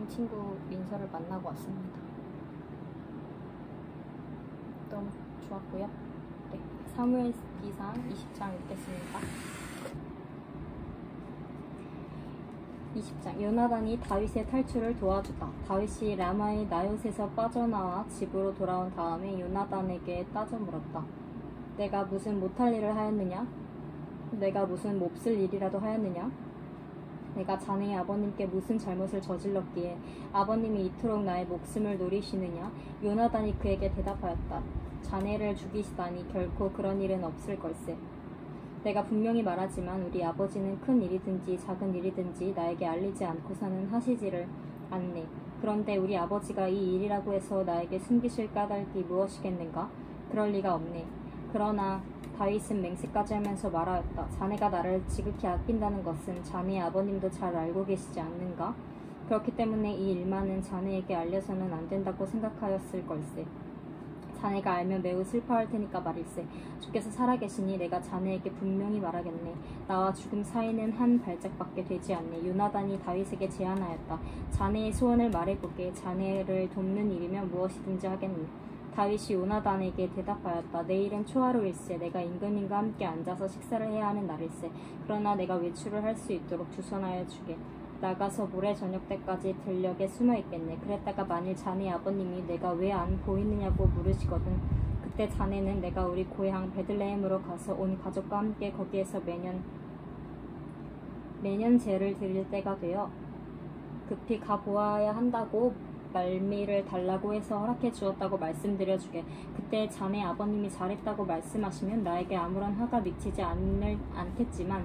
사랑하는 친구 민서를 만나고 왔습니다. 너무 좋았고요. 네, 사무엘기상 20장 읽겠습니다. 20장 요나단이 다윗의 탈출을 도와주다. 다윗이 라마의 나요스에서 빠져나와 집으로 돌아온 다음에 요나단에게 따져 물었다. 내가 무슨 못할 일을 하였느냐? 내가 무슨 몹쓸 일이라도 하였느냐? 내가 자네의 아버님께 무슨 잘못을 저질렀기에 아버님이 이토록 나의 목숨을 노리시느냐? 요나단이 그에게 대답하였다. 자네를 죽이시다니 결코 그런 일은 없을 걸세. 내가 분명히 말하지만 우리 아버지는 큰 일이든지 작은 일이든지 나에게 알리지 않고서는 하시지를 않네. 그런데 우리 아버지가 이 일이라고 해서 나에게 숨기실 까닭이 무엇이겠는가? 그럴 리가 없네. 그러나 다윗은 맹세까지 하면서 말하였다. 자네가 나를 지극히 아낀다는 것은 자네의 아버님도 잘 알고 계시지 않는가? 그렇기 때문에 이 일만은 자네에게 알려서는 안 된다고 생각하였을 걸세. 자네가 알면 매우 슬퍼할 테니까 말일세. 주께서 살아계시니 내가 자네에게 분명히 말하겠네. 나와 죽음 사이는 한 발짝밖에 되지 않네. 요나단이 다윗에게 제안하였다. 자네의 소원을 말해보게. 자네를 돕는 일이면 무엇이든지 하겠네. 다윗이 요나단에게 대답하였다. 내일은 초하루일세. 내가 임금님과 함께 앉아서 식사를 해야 하는 날일세. 그러나 내가 외출을 할 수 있도록 주선하여 주게. 나가서 모레 저녁 때까지 들녘에 숨어 있겠네. 그랬다가 만일 자네 아버님이 내가 왜 안 보이느냐고 물으시거든. 그때 자네는 내가 우리 고향 베들레헴으로 가서 온 가족과 함께 거기에서 매년 제를 드릴 때가 되어 급히 가보아야 한다고 말미를 달라고 해서 허락해 주었다고 말씀드려주게. 그때 자네 아버님이 잘했다고 말씀하시면 나에게 아무런 화가 미치지 않겠지만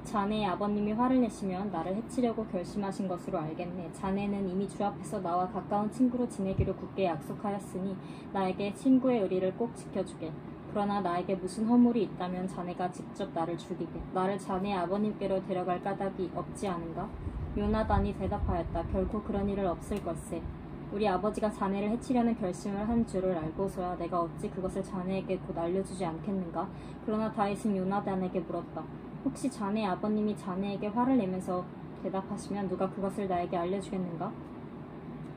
자네의 아버님이 화를 내시면 나를 해치려고 결심하신 것으로 알겠네. 자네는 이미 주 앞에서 나와 가까운 친구로 지내기로 굳게 약속하였으니 나에게 친구의 의리를 꼭 지켜주게. 그러나 나에게 무슨 허물이 있다면 자네가 직접 나를 죽이게. 나를 자네 아버님께로 데려갈 까닭이 없지 않은가? 요나단이 대답하였다. 결코 그런 일은 없을 걸세. 우리 아버지가 자네를 해치려는 결심을 한 줄을 알고서야 내가 어찌 그것을 자네에게 곧 알려주지 않겠는가? 그러나 다윗은 요나단에게 물었다. 혹시 자네 아버님이 자네에게 화를 내면서 대답하시면 누가 그것을 나에게 알려주겠는가?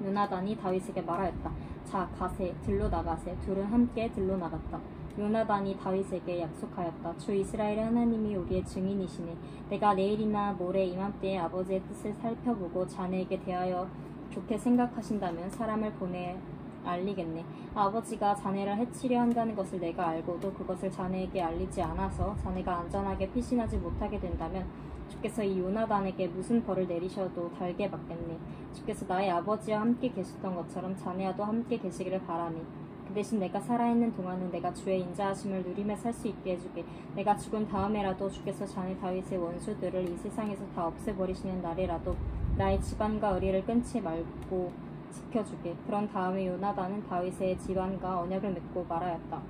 요나단이 다윗에게 말하였다. 자, 가세. 들로 나가세. 둘은 함께 들로 나갔다. 요나단이 다윗에게 약속하였다. 주 이스라엘의 하나님이 우리의 증인이시네. 내가 내일이나 모레 이맘때에 아버지의 뜻을 살펴보고 자네에게 대하여 좋게 생각하신다면 사람을 보내 알리겠네. 아버지가 자네를 해치려 한다는 것을 내가 알고도 그것을 자네에게 알리지 않아서 자네가 안전하게 피신하지 못하게 된다면 주께서 이 요나단에게 무슨 벌을 내리셔도 달게 받겠네. 주께서 나의 아버지와 함께 계셨던 것처럼 자네와도 함께 계시기를 바라네. 그 대신 내가 살아있는 동안은 내가 주의 인자하심을 누리며 살 수 있게 해주게. 내가 죽은 다음에라도 주께서 자네 다윗의 원수들을 이 세상에서 다 없애버리시는 날에라도 나의 집안과 의리를 끊지 말고 지켜주게. 그런 다음에 요나단은 다윗의 집안과 언약을 맺고 말하였다.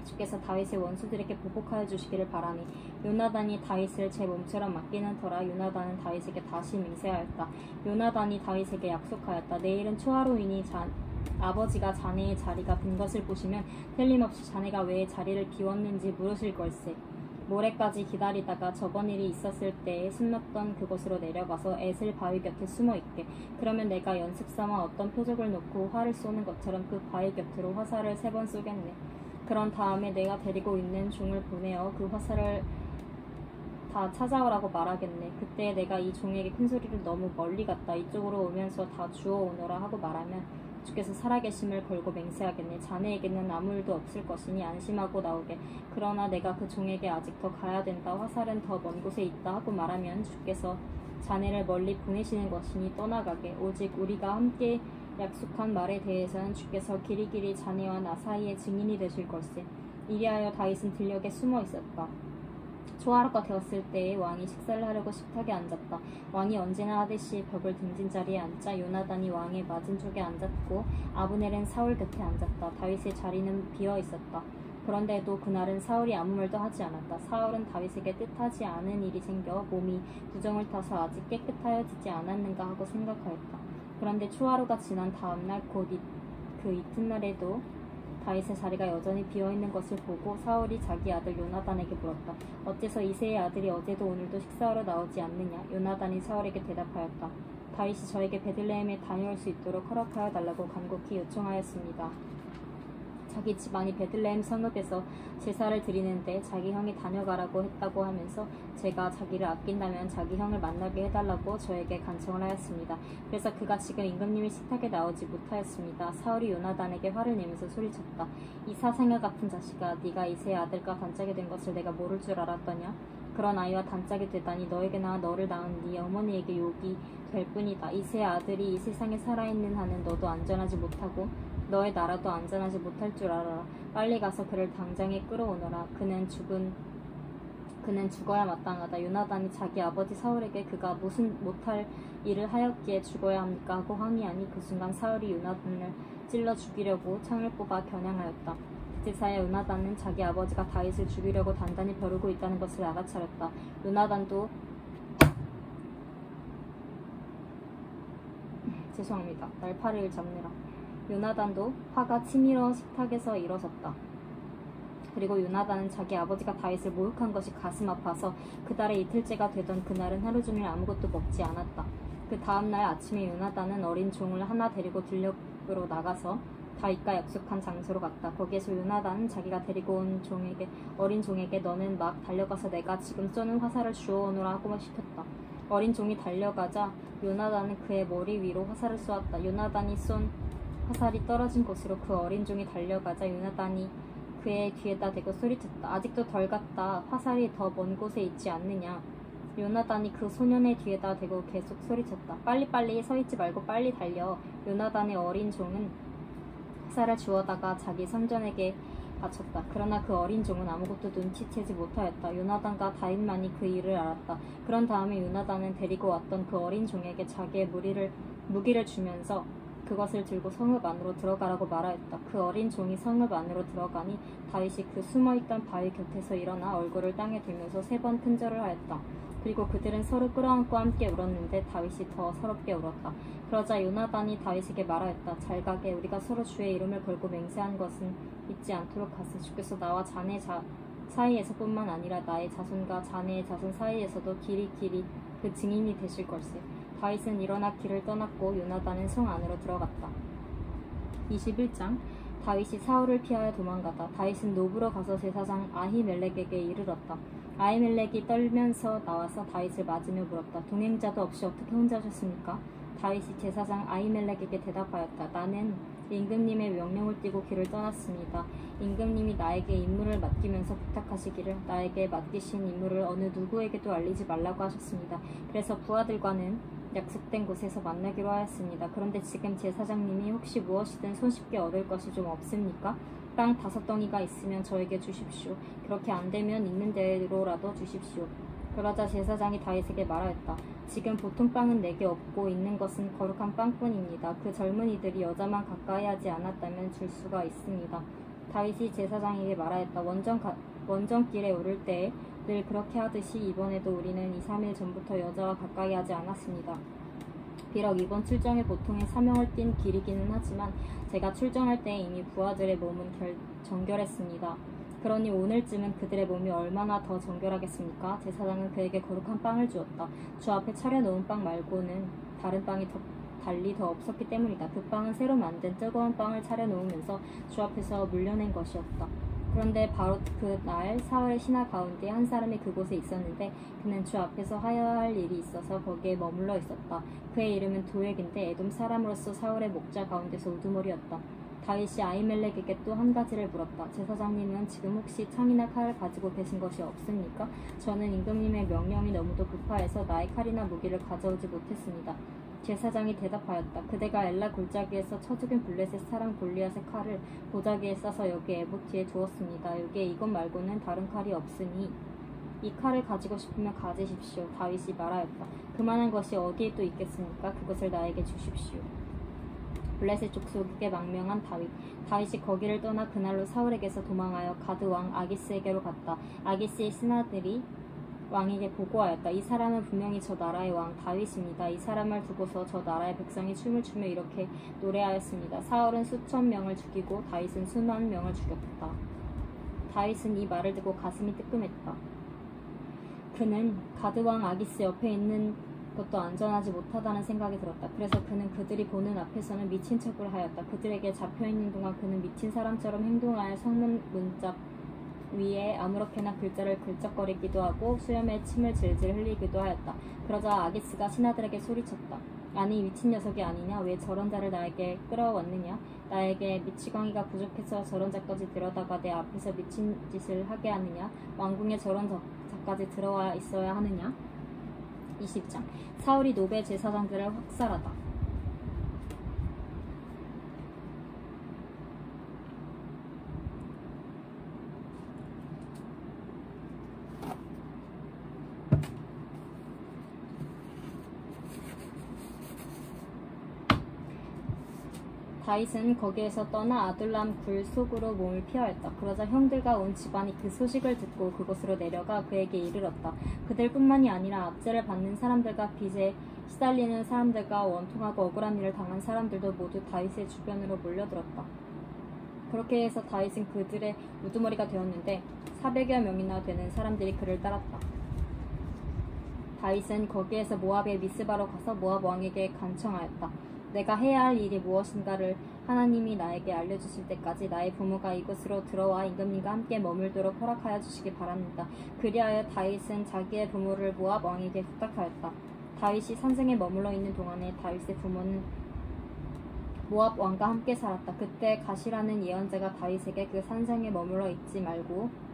주께서 다윗의 원수들에게 보복하여 주시기를 바라니. 요나단이 다윗을 제 몸처럼 맡기는 터라. 요나단은 다윗에게 다시 맹세하였다. 요나단이 다윗에게 약속하였다. 내일은 초하루이니 아버지가 자네의 자리가 빈 것을 보시면 틀림없이 자네가 왜 자리를 비웠는지 물으실 걸세. 모레까지 기다리다가 저번 일이 있었을 때에 숨었던 그곳으로 내려가서 에셀 바위 곁에 숨어 있게. 그러면 내가 연습 삼아 어떤 표적을 놓고 활을 쏘는 것처럼 그 바위 곁으로 화살을 3번 쏘겠네. 그런 다음에 내가 데리고 있는 종을 보내어 그 화살을 다 찾아오라고 말하겠네. 그때 내가 이 종에게 큰 소리를 너무 멀리 갔다 이쪽으로 오면서 다 주워오너라 하고 말하면 주께서 살아계심을 걸고 맹세하겠네. 자네에게는 아무 일도 없을 것이니 안심하고 나오게. 그러나 내가 그 종에게 아직 더 가야 된다. 화살은 더 먼 곳에 있다 하고 말하면 주께서 자네를 멀리 보내시는 것이니 떠나가게. 오직 우리가 함께 약속한 말에 대해서는 주께서 길이길이 자네와 나 사이에 증인이 되실 걸세. 이리하여 다윗은 들녘에 숨어 있었다. 초하루가 되었을 때에 왕이 식사를 하려고 식탁에 앉았다. 왕이 언제나 하듯이 벽을 등진 자리에 앉자 요나단이 왕의 맞은쪽에 앉았고 아브넬은 사울 곁에 앉았다. 다윗의 자리는 비어 있었다. 그런데도 그날은 사울이 아무 말도 하지 않았다. 사울은 다윗에게 뜻하지 않은 일이 생겨 몸이 부정을 타서 아직 깨끗하여지지 않았는가 하고 생각하였다. 그런데 초하루가 지난 다음날 곧 그 이튿날에도 다윗의 자리가 여전히 비어있는 것을 보고 사울이 자기 아들 요나단에게 물었다. 어째서 이새의 아들이 어제도 오늘도 식사하러 나오지 않느냐? 요나단이 사울에게 대답하였다. 다윗이 저에게 베들레헴에 다녀올 수 있도록 허락하여 달라고 간곡히 요청하였습니다. 자기 집안이 베들레헴 성읍에서 제사를 드리는데 자기 형이 다녀가라고 했다고 하면서 제가 자기를 아낀다면 자기 형을 만나게 해달라고 저에게 간청을 하였습니다. 그래서 그가 지금 임금님의 식탁에 나오지 못하였습니다. 사울이 요나단에게 화를 내면서 소리쳤다. 이 사생아 같은 자식아, 네가 이새의 아들과 단짝이 된 것을 내가 모를 줄 알았더냐? 그런 아이와 단짝이 되다니 너에게나 너를 낳은 네 어머니에게 욕이 될 뿐이다. 이새의 아들이 이 세상에 살아있는 한은 너도 안전하지 못하고 너의 나라도 안전하지 못할 줄 알아라. 빨리 가서 그를 당장에 끌어오너라. 그는 죽어야 마땅하다. 요나단이 자기 아버지 사울에게 그가 무슨 못할 일을 하였기에 죽어야 합니까? 하고 항의하니 그 순간 사울이 요나단을 찔러 죽이려고 창을 뽑아 겨냥하였다. 그제서야 요나단은 자기 아버지가 다윗을 죽이려고 단단히 벼르고 있다는 것을 알아차렸다. 요나단도 죄송합니다. 날파리를 잡느라. 요나단도 화가 치밀어 식탁에서 일어섰다. 그리고 요나단은 자기 아버지가 다윗을 모욕한 것이 가슴 아파서 그달의 이틀째가 되던 그날은 하루 종일 아무것도 먹지 않았다. 그 다음날 아침에 요나단은 어린 종을 하나 데리고 들녘으로 나가서 다윗과 약속한 장소로 갔다. 거기에서 요나단은 자기가 데리고 온 어린 종에게 너는 막 달려가서 내가 지금 쏘는 화살을 주워오너라 하고 시켰다. 어린 종이 달려가자 요나단은 그의 머리 위로 화살을 쏘았다. 요나단이 쏜 화살이 떨어진 곳으로 그 어린 종이 달려가자 요나단이 그의 뒤에다 대고 소리쳤다. 아직도 덜 갔다. 화살이 더 먼 곳에 있지 않느냐. 요나단이 그 소년의 뒤에다 대고 계속 소리쳤다. 빨리빨리 서있지 말고 빨리 달려. 요나단의 어린 종은 화살을 주워다가 자기 선전에게 바쳤다. 그러나 그 어린 종은 아무것도 눈치채지 못하였다. 요나단과 다윗만이 그 일을 알았다. 그런 다음에 요나단은 데리고 왔던 그 어린 종에게 자기의 무기를 주면서 그것을 들고 성읍 안으로 들어가라고 말하였다. 그 어린 종이 성읍 안으로 들어가니 다윗이 그 숨어있던 바위 곁에서 일어나 얼굴을 땅에 대면서 3번 큰절을 하였다. 그리고 그들은 서로 끌어안고 함께 울었는데 다윗이 더 서럽게 울었다. 그러자 요나단이 다윗에게 말하였다. 잘 가게. 우리가 서로 주의 이름을 걸고 맹세한 것은 잊지 않도록 하세. 주께서 나와 자네 사이에서뿐만 아니라 나의 자손과 자네의 자손 사이에서도 길이 그 증인이 되실 걸세. 다윗은 일어나 길을 떠났고 요나단은 성 안으로 들어갔다. 21장 다윗이 사울을 피하여 도망가다. 다윗은 노브로 가서 제사장 아히멜렉에게 이르렀다. 아히멜렉이 떨면서 나와서 다윗을 맞으며 물었다. 동행자도 없이 어떻게 혼자 오셨습니까? 다윗이 제사장 아히멜렉에게 대답하였다. 나는 임금님의 명령을 띠고 길을 떠났습니다. 임금님이 나에게 임무를 맡기면서 부탁하시기를 나에게 맡기신 임무를 어느 누구에게도 알리지 말라고 하셨습니다. 그래서 부하들과는 약속된 곳에서 만나기로 하였습니다. 그런데 지금 제사장님이 혹시 무엇이든 손쉽게 얻을 것이 좀 없습니까? 땅 5덩이가 있으면 저에게 주십시오. 그렇게 안 되면 있는 대로라도 주십시오. 그러자 제사장이 다윗에게 말하였다. 지금 보통 빵은 내게 없고 있는 것은 거룩한 빵뿐입니다. 그 젊은이들이 여자만 가까이 하지 않았다면 줄 수가 있습니다. 다윗이 제사장에게 말하였다. 원정길에 오를 때에 늘 그렇게 하듯이 이번에도 우리는 2-3일 전부터 여자와 가까이 하지 않았습니다. 비록 이번 출정에 보통의 사명을 띤 길이기는 하지만 제가 출정할 때 이미 부하들의 몸은 정결했습니다. 그러니 오늘쯤은 그들의 몸이 얼마나 더 정결하겠습니까? 제사장은 그에게 거룩한 빵을 주었다. 주 앞에 차려놓은 빵 말고는 다른 빵이 달리 더 없었기 때문이다. 그 빵은 새로 만든 뜨거운 빵을 차려놓으면서 주 앞에서 물려낸 것이었다. 그런데 바로 그날 사울의 신하 가운데 한 사람이 그곳에 있었는데 그는 주 앞에서 하여야 할 일이 있어서 거기에 머물러 있었다. 그의 이름은 도액인데 에돔 사람으로서 사울의 목자 가운데서 우두머리였다. 다윗이 아히멜렉에게 또 한 가지를 물었다. 제사장님은 지금 혹시 창이나 칼을 가지고 계신 것이 없습니까? 저는 임금님의 명령이 너무도 급하여서 나의 칼이나 무기를 가져오지 못했습니다. 제사장이 대답하였다. 그대가 엘라 골짜기에서 쳐 죽인 블레셋 사람 골리앗의 칼을 보자기에 싸서 여기 에봇 뒤에 두었습니다. 여기에 이것 말고는 다른 칼이 없으니 이 칼을 가지고 싶으면 가지십시오. 다윗이 말하였다. 그만한 것이 어디에 또 있겠습니까? 그것을 나에게 주십시오. 블레셋 족속에게 망명한 다윗이 거기를 떠나 그날로 사울에게서 도망하여 가드 왕 아기스에게로 갔다. 아기스의 신하들이 왕에게 보고하였다. 이 사람은 분명히 저 나라의 왕 다윗입니다. 이 사람을 두고서 저 나라의 백성이 춤을 추며 이렇게 노래하였습니다. 사울은 수천 명을 죽이고 다윗은 수만 명을 죽였다. 다윗은 이 말을 듣고 가슴이 뜨끔했다. 그는 가드 왕 아기스 옆에 있는 것도 안전하지 못하다는 생각이 들었다. 그래서 그는 그들이 보는 앞에서는 미친 척을 하였다. 그들에게 잡혀있는 동안 그는 미친 사람처럼 행동하여 성문 문짝 위에 아무렇게나 글자를 글적거리기도 하고 수염에 침을 질질 흘리기도 하였다. 그러자 아기스가 신하들에게 소리쳤다. 아니 미친 녀석이 아니냐? 왜 저런 자를 나에게 끌어왔느냐? 나에게 미치광이가 부족해서 저런 자까지 데려다가 내 앞에서 미친 짓을 하게 하느냐? 왕궁에 저런 자까지 들어와 있어야 하느냐? 20장 사울이 노베 제사장들을 확살하다. 다윗은 거기에서 떠나 아둘람 굴 속으로 몸을 피하였다. 그러자 형들과 온 집안이 그 소식을 듣고 그곳으로 내려가 그에게 이르렀다. 그들뿐만이 아니라 압제를 받는 사람들과 빚에 시달리는 사람들과 원통하고 억울한 일을 당한 사람들도 모두 다윗의 주변으로 몰려들었다. 그렇게 해서 다윗은 그들의 우두머리가 되었는데 400여 명이나 되는 사람들이 그를 따랐다. 다윗은 거기에서 모압의 미스바로 가서 모압 왕에게 간청하였다. 내가 해야 할 일이 무엇인가를 하나님이 나에게 알려주실 때까지 나의 부모가 이곳으로 들어와 임금님과 함께 머물도록 허락하여 주시기 바랍니다. 그리하여 다윗은 자기의 부모를 모압 왕에게 부탁하였다. 다윗이 산성에 머물러 있는 동안에 다윗의 부모는 모압 왕과 함께 살았다. 그때 가시라는 예언자가 다윗에게 그 산성에 머물러 있지 말고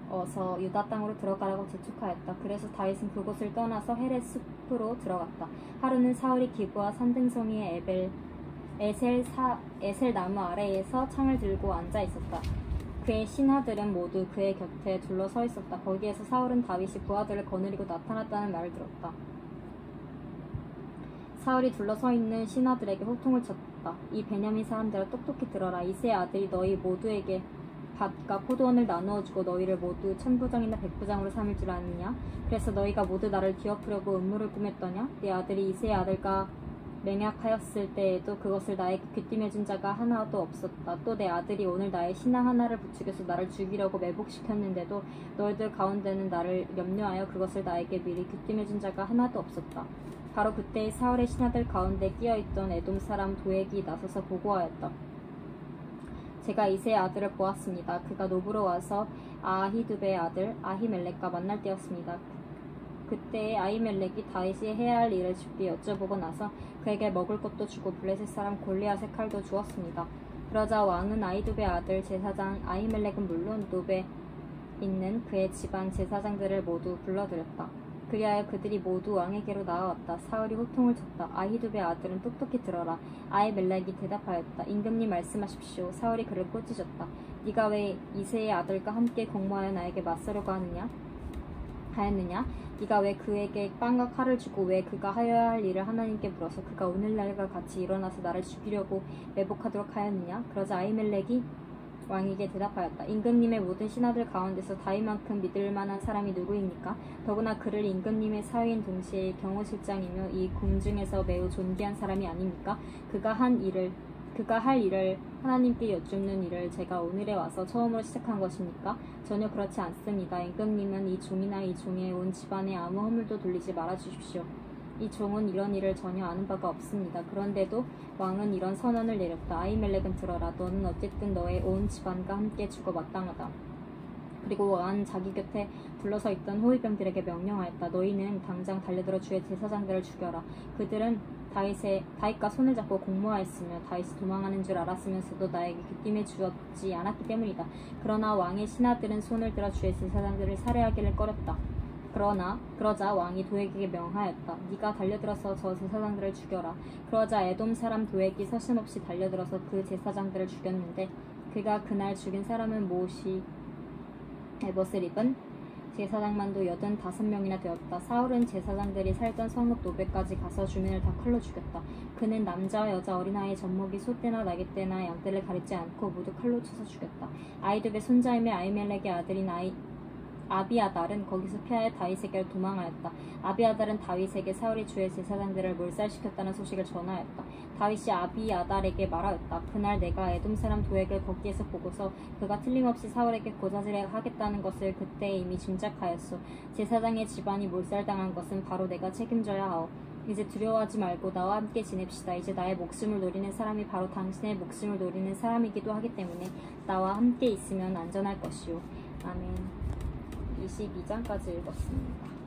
어서 유다 땅으로 들어가라고 재촉하였다. 그래서 다윗은 그곳을 떠나서 헤렛 숲으로 들어갔다. 하루는 사울이 기브와 산등성이의 에셀 나무 아래에서 창을 들고 앉아 있었다. 그의 신하들은 모두 그의 곁에 둘러서 있었다. 거기에서 사울은 다윗이 부하들을 거느리고 나타났다는 말을 들었다. 사울이 둘러서 있는 신하들에게 호통을 쳤다. 이 베냐민 사람들아 똑똑히 들어라. 이새의 아들이 너희 모두에게 밭과 포도원을 나누어주고 너희를 모두 천부장이나 백부장으로 삼을 줄 아느냐? 그래서 너희가 모두 나를 뒤엎으려고 음모를 꾸몄더냐? 네 아들이 이새의 아들과 맹약하였을 때에도 그것을 나에게 귀띔해준 자가 하나도 없었다. 또 내 아들이 오늘 나의 신하 하나를 부추겨서 나를 죽이려고 매복시켰는데도 너희들 가운데는 나를 염려하여 그것을 나에게 미리 귀띔해준 자가 하나도 없었다. 바로 그때의 사울의 신하들 가운데 끼어있던 에돔 사람 도액이 나서서 보고하였다. 제가 이새의 아들을 보았습니다. 그가 노브로 와서 아히두베의 아들 아히멜렉과 만날 때였습니다. 그때 아히멜렉이 다윗이 해야 할 일을 쉽게 여쭤보고 나서 그에게 먹을 것도 주고 블레셋 사람 골리앗의 칼도 주었습니다. 그러자 왕은 아히두베의 아들 제사장 아히멜렉은 물론 노베에 있는 그의 집안 제사장들을 모두 불러들였다. 그리하여 그들이 모두 왕에게로 나아왔다. 사울이 호통을 쳤다. 아히두베의 아들은 똑똑히 들어라. 아히멜렉이 대답하였다. 임금님 말씀하십시오. 사울이 그를 꾸짖었다. 네가 왜 이새의 아들과 함께 공모하여 나에게 맞서려고 하였느냐? 네가 왜 그에게 빵과 칼을 주고 왜 그가 하여야 할 일을 하나님께 물어서 그가 오늘날과 같이 일어나서 나를 죽이려고 매복하도록 하였느냐? 그러자 아히멜렉이 왕에게 대답하였다. 임금님의 모든 신하들 가운데서 다윗만큼 믿을 만한 사람이 누구입니까? 더구나 그를 임금님의 사위인 동시에 경호실장이며 이 궁중에서 매우 존귀한 사람이 아닙니까? 그가 할 일을 하나님께 여쭙는 일을 제가 오늘에 와서 처음으로 시작한 것입니까? 전혀 그렇지 않습니다. 임금님은 이 종이나 이 종의 온 집안에 아무 허물도 돌리지 말아주십시오. 이 종은 이런 일을 전혀 아는 바가 없습니다. 그런데도 왕은 이런 선언을 내렸다. 아히멜렉은 들어라. 너는 어쨌든 너의 온 집안과 함께 죽어 마땅하다. 그리고 왕은 자기 곁에 둘러서 있던 호위병들에게 명령하였다. 너희는 당장 달려들어 주의 제사장들을 죽여라. 그들은 다윗과 손을 잡고 공모하였으며 다윗이 도망하는 줄 알았으면서도 나에게 귀띔해 주었지 않았기 때문이다. 그러나 왕의 신하들은 손을 들어 주의 제사장들을 살해하기를 꺼렸다. 그러자 왕이 도액에게 명하였다. 네가 달려들어서 저 제사장들을 죽여라. 그러자 에돔 사람 도액이 서슴없이 달려들어서 그 제사장들을 죽였는데 그가 그날 죽인 사람은 모시 에봇을 입은 제사장만도 85명이나 되었다. 사울은 제사장들이 살던 성읍 노베까지 가서 주민을 다 칼로 죽였다. 그는 남자와 여자 어린아이 젖먹이 소떼나 나귀떼나 양떼를 가리지 않고 모두 칼로 쳐서 죽였다. 아히두베 손자이며 아히멜렉의 아들인 아비아달은 거기서 피하여 다윗에게로 도망하였다. 아비아달은 다윗에게 사울이 주의 제사장들을 몰살시켰다는 소식을 전하였다. 다윗이 아비아달에게 말하였다. 그날 내가 에돔 사람 도액을 거기에서 보고서 그가 틀림없이 사울에게 고자질을 하겠다는 것을 그때 이미 짐작하였소. 제사장의 집안이 몰살당한 것은 바로 내가 책임져야 하오. 이제 두려워하지 말고 나와 함께 지냅시다. 이제 나의 목숨을 노리는 사람이 바로 당신의 목숨을 노리는 사람이기도 하기 때문에 나와 함께 있으면 안전할 것이오. 아멘. 22장까지 읽었습니다.